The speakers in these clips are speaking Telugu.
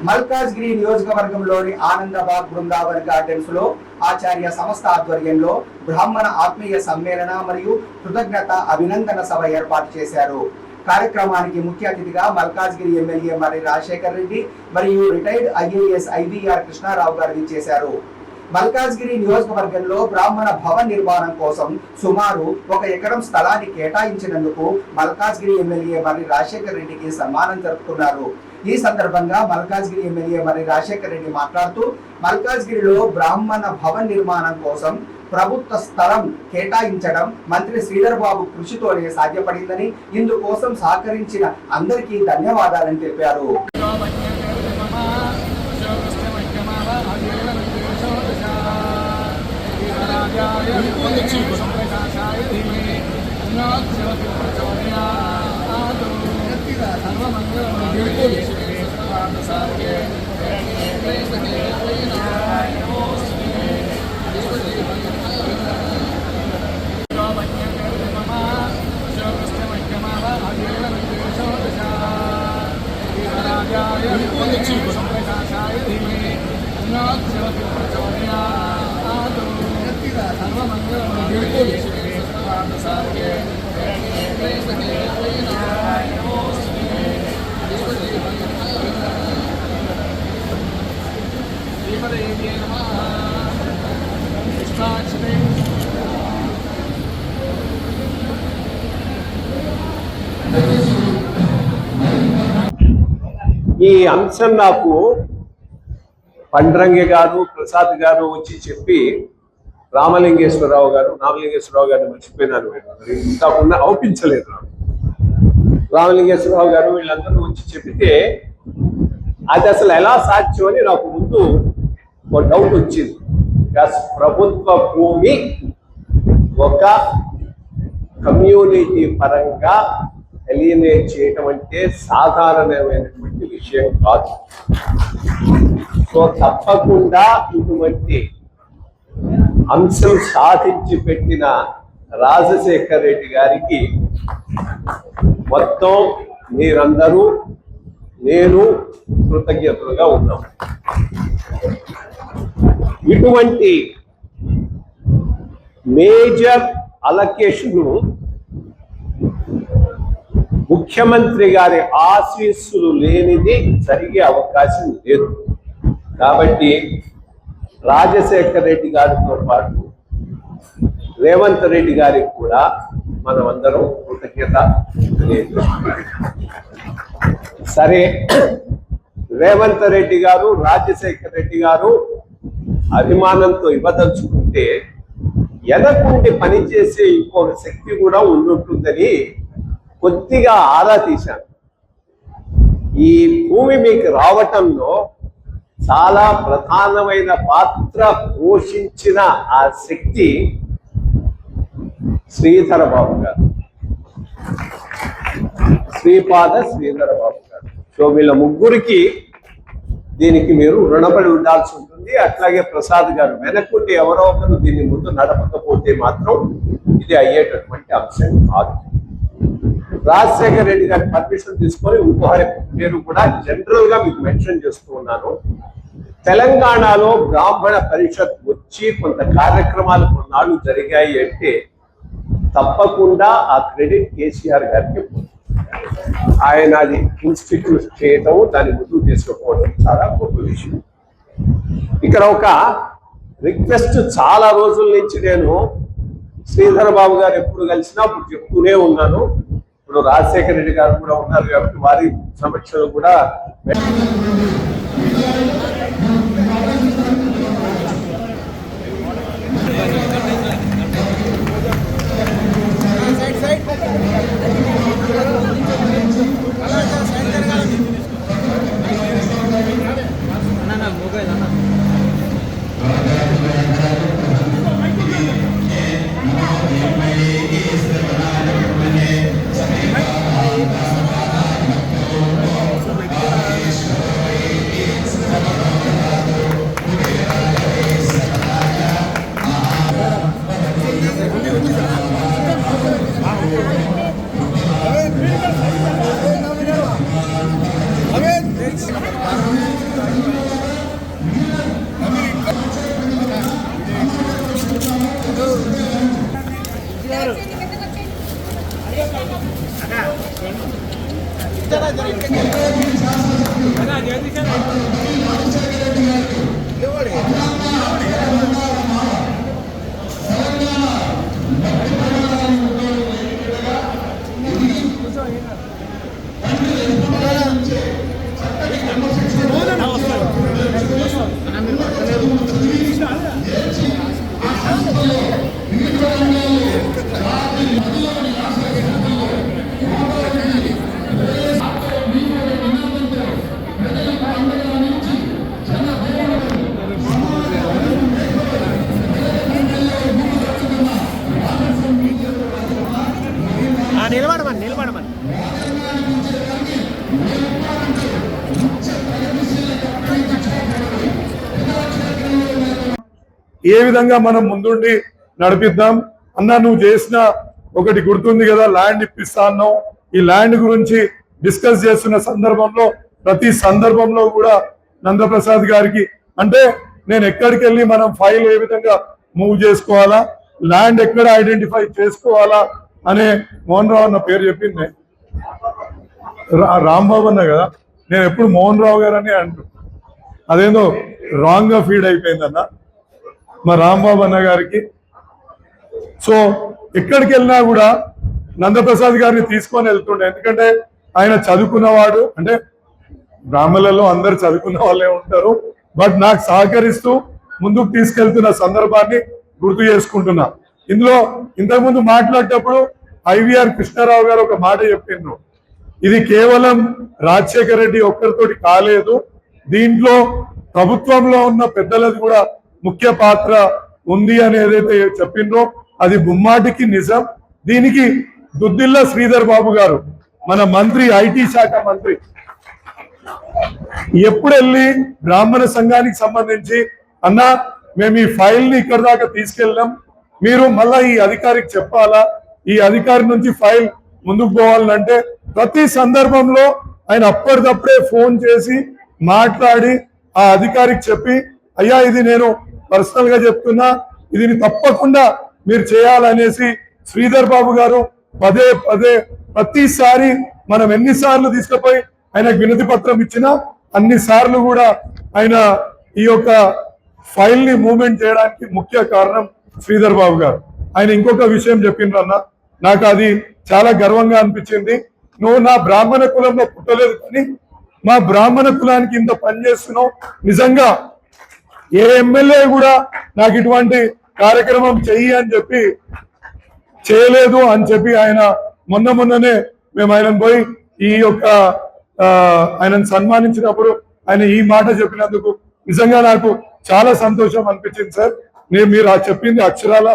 మల్కాజ్గిరి నియోజకవర్గంలోని ఆనందబాగ్ బృందావన్ గార్డెన్స్ లో ఆచార్య సంస్థ ఆధ్వర్యంలో బ్రాహ్మణ ఆత్మీయ సమ్మేళన మరియు కృతజ్ఞత అభినందన సభ ఏర్పాటు చేశారు. కార్యక్రమానికి ముఖ్య అతిథిగా మల్కాజ్గిరి ఎమ్మెల్యే మర్రి రాజశేఖర్ రెడ్డి మరియు రిటైర్డ్ ఐఏఎస్ ఐవీఆర్ కృష్ణారావు గారు విచ్చేశారు. మల్కాజ్గిరి నియోజకవర్గంలో బ్రాహ్మణ భవన్ నిర్మాణం కోసం సుమారు 1 ఎకరం స్థలాన్ని కేటాయించినందుకు మల్కాజ్గిరి ఎమ్మెల్యే మర్రి రాజశేఖర్ రెడ్డికి సన్మానం జరుపుకున్నారు. ఈ సందర్భంగా మల్కాజ్గిరి ఎమ్మెల్యే మర్రి రాజశేఖర్ రెడ్డి మాట్లాడుతూ మల్కాజ్గిరిలో బ్రాహ్మణ భవన్ నిర్మాణం కోసం ప్రభుత్వ స్థలం కేటాయించడం మంత్రి శ్రీధర్ బాబు కృషితోనే సాధ్యపడిందని, ఇందుకోసం సహకరించిన అందరికీ ధన్యవాదాలని తెలిపారు. ఈ అంశం నాకు పండ్రంగి గారు, ప్రసాద్ గారు వచ్చి చెప్పి నామలింగేశ్వరరావు గారిని మర్చిపోయినారు. ఇంతకున్నా అవుపించలేదు. రామలింగేశ్వరరావు గారు వీళ్ళందరూ వచ్చి చెప్తే అది అసలు ఎలా సాధ్యం అని నాకు ముందు ఒక డౌట్ వచ్చింది. ప్రభుత్వ భూమి ఒక కమ్యూనిటీ పరంగా ఎలియనేట్ చేయటం అంటే సాధారణమైనటువంటి విషయం కాదు. సో తప్పకుండా ఇటువంటి అంశం సాధించి పెట్టిన రాజశేఖర్ రెడ్డి గారికి మొత్తం మీరందరూ నేను కృతజ్ఞతలుగా ఉన్నాం. ఇటువంటి మేజర్ అలొకేషన్ ముఖ్యమంత్రి గారి ఆశీస్సులు లేనిది జరిగే అవకాశం లేదు. కాబట్టి రాజశేఖర్ రెడ్డి గారితో పాటు రేవంత్ రెడ్డి గారికి కూడా మనమందరం కృతజ్ఞత. సరే, రేవంత్ రెడ్డి గారు, రాజశేఖర్ రెడ్డి గారు అభిమానంతో ఇవ్వదలుచుకుంటే ఎనకుండి పనిచేసే ఇంకొక శక్తి కూడా ఉండుంటుందని కొద్దిగా ఆరా తీశాను. ఈ భూమి మీకు రావటంలో చాలా ప్రధానమైన పాత్ర పోషించిన ఆ శక్తి శ్రీధర బాబు గారు, శ్రీపాద శ్రీధర బాబు గారు. సో వీళ్ళ ముగ్గురికి దీనికి మీరు రుణపడి ఉండాల్సి ఉంటుంది. అట్లాగే ప్రసాద్ గారు వెనక్కుండి ఎవరో ఒకరు దీన్ని ముందు నడపకపోతే మాత్రం ఇది అయ్యేటటువంటి అంశం కాదు. రాజశేఖర్ రెడ్డి గారి పర్మిషన్ తీసుకొని ఇంకొకరి పేరు కూడా జనరల్ గా మీకు మెన్షన్ చేస్తూ ఉన్నాను. తెలంగాణలో బ్రాహ్మణ పరిషత్ వచ్చి కొంత కార్యక్రమాలు కొన్నాళ్ళు జరిగాయి అంటే తప్పకుండా ఆ క్రెడిట్ కేసీఆర్ గారికి. ఆయన అది ఇన్స్టిట్యూట్ చేయటం, దాన్ని ముందుకు తీసుకుపోవడం చాలా గొప్ప విషయం. ఇక్కడ ఒక రిక్వెస్ట్ చాలా రోజుల నుంచి నేను శ్రీధర బాబు గారు ఎప్పుడు కలిసినా అప్పుడు చెప్తూనే ఉన్నాను. ఇప్పుడు రాజశేఖర రెడ్డి గారు కూడా ఉన్నారు కాబట్టి వారి సమక్షంలో కూడా నిలబడమని ఏ విధంగా మనం ముందుండి నడిపిద్దాం అన్న. నువ్వు చేసిన ఒకటి గుర్తుంది కదా, ల్యాండ్ ఇప్పిస్తా అన్నావు. ఈ ల్యాండ్ గురించి డిస్కస్ చేస్తున్న సందర్భంలో ప్రతి సందర్భంలో కూడా నందప్రసాద్ గారికి అంటే నేను ఎక్కడికి వెళ్ళి మనం ఫైల్ ఏ విధంగా మూవ్ చేసుకోవాలా, ల్యాండ్ ఎక్కడ ఐడెంటిఫై చేసుకోవాలా అనే మోహన్ రావు అన్న పేరు చెప్పింది రాంబాబు అన్న కదా. నేను ఎప్పుడు మోహన్ రావు గారు అని అంటు, అదేందో రాంగ్ గా ఫీడ్ అయిపోయిందన్న మా రాంబాబు అన్న గారికి. సో ఎక్కడికి వెళ్ళినా కూడా నందప్రసాద్ గారిని తీసుకొని వెళ్తుండే, ఎందుకంటే ఆయన చదువుకున్నవాడు. అంటే బ్రాహ్మణులలో అందరు చదువుకున్న వాళ్ళే ఉంటారు, బట్ నాకు సహకరిస్తూ ముందుకు తీసుకెళ్తున్న సందర్భాన్ని గుర్తు చేసుకుంటున్నా. ఇందులో ఇంతకుముందు మాట్లాడేటప్పుడు ఐవీఆర్ కృష్ణారావు గారు ఒక మాట చెప్పిండ్రు, ఇది కేవలం రాజశేఖర రెడ్డి ఒక్కరితోటి కాలేదు, దీంట్లో ప్రభుత్వంలో ఉన్న పెద్దలది కూడా ముఖ్య పాత్ర ఉంది అని ఏదైతే చెప్పిండ్రో అది ముమ్మాటికి నిజం. దీనికి దుద్దిల్ల శ్రీధర్ బాబు గారు మన మంత్రి, ఐటీ శాఖ మంత్రి, ఎప్పుడు వెళ్ళి బ్రాహ్మణ సంఘానికి సంబంధించి అన్న మేము ఈ ఫైల్ ని ఇక్కడ దాకా తీసుకెళ్ళాం, మీరు మళ్ళా ఈ అధికారికి చెప్పాలా, ఈ అధికారి నుంచి ఫైల్ ముందుకు పోవాలంటే ప్రతి సందర్భంలో ఆయన అప్పటికప్పుడే ఫోన్ చేసి మాట్లాడి ఆ అధికారికి చెప్పి, అయ్యా ఇది నేను పర్సనల్ గా చెప్తున్నా, ఇది తప్పకుండా మీరు చేయాలనేసి శ్రీధర్ బాబు గారు పదే పదే ప్రతిసారి మనం ఎన్నిసార్లు తీసుకుపోయి ఆయనకు వినతి పత్రం ఇచ్చినా అన్నిసార్లు కూడా ఆయన ఈ యొక్క ఫైల్ ని మూవ్మెంట్ చేయడానికి ముఖ్య కారణం శ్రీధర్ బాబు గారు. ఆయన ఇంకొక విషయం చెప్పిండ్రన్న, నాకు అది చాలా గర్వంగా అనిపించింది. నువ్వు నా బ్రాహ్మణ కులంలో పుట్టలేదు కానీ మా బ్రాహ్మణ కులానికి ఇంత పని చేస్తున్నావు, నిజంగా ఏ ఎమ్మెల్యే కూడా నాకు ఇటువంటి కార్యక్రమం చెయ్యి అని చెప్పి చేయలేదు అని చెప్పి ఆయన మొన్ననే మేము ఆయనను పోయి ఈ యొక్క ఆయనను సన్మానించినప్పుడు ఆయన ఈ మాట చెప్పినందుకు నిజంగా నాకు చాలా సంతోషం అనిపించింది సార్. మీరు చెప్పింది అక్షరాల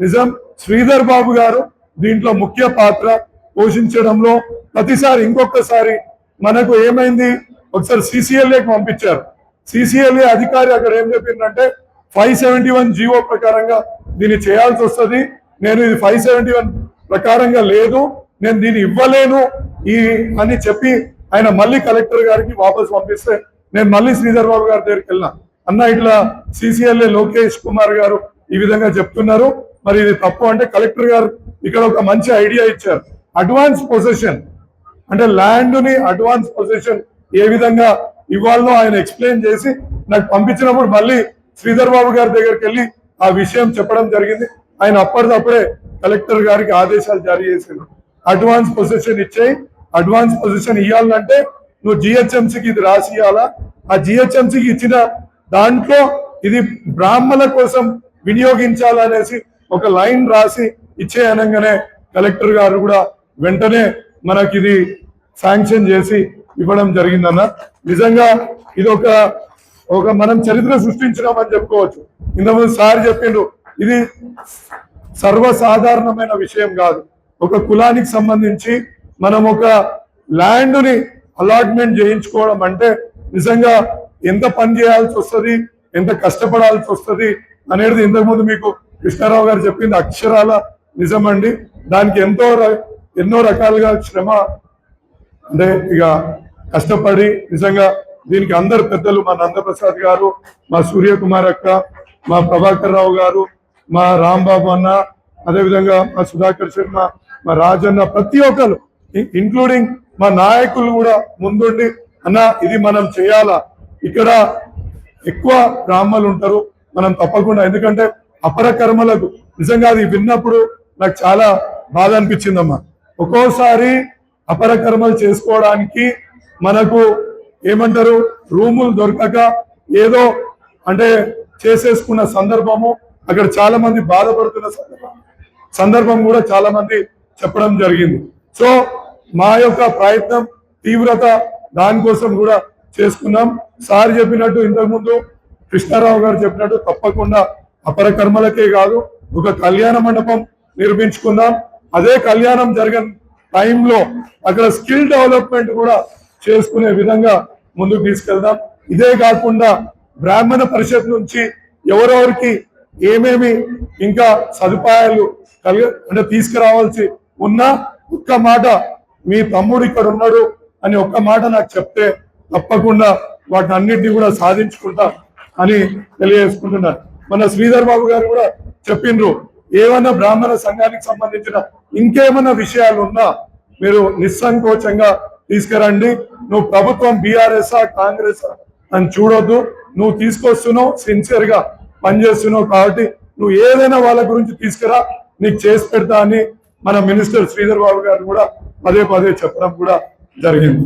నిజం. శ్రీధర్ బాబు గారు దీంట్లో ముఖ్య పాత్ర పోషించడంలో ప్రతిసారి ఇంకొకసారి మనకు ఏమైంది, ఒకసారి సిసిఎల్ఏకి పంపించారు. సిసిఎల్ఏ అధికారి అక్కడ ఏం చెప్పిందంటే 571 జీవో ప్రకారంగా దీన్ని చేయాల్సి వస్తుంది, నేను ఇది 571 ప్రకారంగా లేదు, నేను దీన్ని ఇవ్వలేను అని చెప్పి ఆయన మళ్ళీ కలెక్టర్ గారికి వాపస్ పంపిస్తే నేను మళ్ళీ శ్రీధర్ బాబు గారి దగ్గరికి వెళ్ళినా, అన్న ఇట్లా సిసిఎల్ఏ లోకేష్ కుమార్ గారు ఈ విధంగా చెప్తున్నారు, మరి ఇది తప్పు అంటే కలెక్టర్ గారు ఇక్కడ ఒక మంచి ఐడియా ఇచ్చారు. అడ్వాన్స్ పొజిషన్ అంటే ల్యాండ్ ని అడ్వాన్స్ పొజిషన్ ఏ విధంగా ఇవ్వాలనో ఆయన ఎక్స్ప్లెయిన్ చేసి నాకు పంపించినప్పుడు మళ్ళీ శ్రీధర్ బాబు గారి దగ్గరికి వెళ్ళి ఆ విషయం చెప్పడం జరిగింది. ఆయన అప్పటిదప్పుడే కలెక్టర్ గారికి ఆదేశాలు జారీ చేసిండ్రు, అడ్వాన్స్ పొజిషన్ ఇచ్చేయి, అడ్వాన్స్ పొజిషన్ ఇవ్వాలంటే నువ్వు జిహెచ్ఎంసీకి ఇది రాసి ఇవ్వాలా, ఆ జిహెచ్ఎంసీకి ఇచ్చిన దాంట్లో ఇది బ్రాహ్మణుల కోసం వినియోగించాలనేసి ఒక లైన్ రాసి ఇచ్చే అనగానే కలెక్టర్ గారు కూడా వెంటనే మనకి ఇది శాంక్షన్ చేసి ఇవ్వడం జరిగిందన్న. నిజంగా ఇది ఒక మనం చరిత్ర సృష్టించినామని చెప్పుకోవచ్చు. ఇంతకుముందు సార్ చెప్పిండ్రు, ఇది సర్వసాధారణమైన విషయం కాదు. ఒక కులానికి సంబంధించి మనం ఒక ల్యాండ్ ని అలాట్మెంట్ చేయించుకోవడం అంటే నిజంగా ఎంత పని చేయాల్సి వస్తుంది, ఎంత కష్టపడాల్సి వస్తుంది అనేది ఇంతకుముందు మీకు కృష్ణారావు గారు చెప్పింది అక్షరాల నిజమండి. దానికి ఎన్నో రకాలుగా శ్రమ అంటే ఇక కష్టపడి నిజంగా దీనికి అందరు పెద్దలు, మా నందప్రసాద్ గారు, మా సూర్యకుమార్ అక్క, మా ప్రభాకర్ రావు గారు, మా రాంబాబు అన్న, అదేవిధంగా మా సుధాకర్ శర్మ, మా రాజన్న, ప్రతి ఒక్కరు ఇంక్లూడింగ్ మా నాయకులు కూడా ముందుండి అన్న ఇది మనం చేయాలా, ఇక్కడ ఎక్కువ బ్రాహ్మణులు ఉంటారు, మనం తప్పకుండా, ఎందుకంటే అపర కర్మలకు నిజంగా అది విన్నప్పుడు నాకు చాలా బాధ అనిపించిందమ్మా. ఒక్కోసారి అపర కర్మలు చేసుకోవడానికి మనకు ఏమంటారు రూములు దొరకక ఏదో అంటే చేసేసుకున్న సందర్భము, అక్కడ చాలా మంది బాధపడుతున్న సందర్భం కూడా చాలా మంది చెప్పడం జరిగింది. సో మా యొక్క ప్రయత్నం తీవ్రత దానికోసం కూడా చేసుకున్నాం. సార్ చెప్పినట్టు ఇంతకుముందు కృష్ణారావు గారు చెప్పినట్టు తప్పకుండా అపర కర్మలకే కాదు ఒక కళ్యాణ మండపం నిర్మించుకుందాం. అదే కళ్యాణం జరిగిన టైంలో అక్కడ స్కిల్ డెవలప్మెంట్ కూడా చేసుకునే విధంగా ముందుకు తీసుకెళ్దాం. ఇదే కాకుండా బ్రాహ్మణ పరిషత్ నుంచి ఎవరెవరికి ఏమేమి ఇంకా సదుపాయాలు అంటే తీసుకురావాల్సి ఉన్నా ఒక్క మాట మీ తమ్ముడు ఇక్కడ ఉన్నాడు అని ఒక్క మాట నాకు చెప్తే తప్పకుండా వాటిని అన్నింటినీ కూడా సాధించుకుంటా అని తెలియజేసుకుంటున్నాను. మన శ్రీధర్ బాబు గారు కూడా చెప్పిండ్రు, ఏమన్నా బ్రాహ్మణ సంఘానికి సంబంధించిన ఇంకేమన్నా విషయాలు ఉన్నా మీరు నిస్సంకోచంగా తీసుకురండి. నువ్వు ప్రభుత్వం బీఆర్ఎస్ కాంగ్రెస్ అని చూడొద్దు, నువ్వు తీసుకొస్తున్నావు సిన్సియర్ గా పనిచేస్తున్నావు కాబట్టి నువ్వు ఏదైనా వాళ్ళ గురించి తీసుకురా, నీకు చేసి పెడతా అని మన మినిస్టర్ శ్రీధర్ బాబు గారు కూడా పదే పదే చెప్పడం కూడా జరిగింది.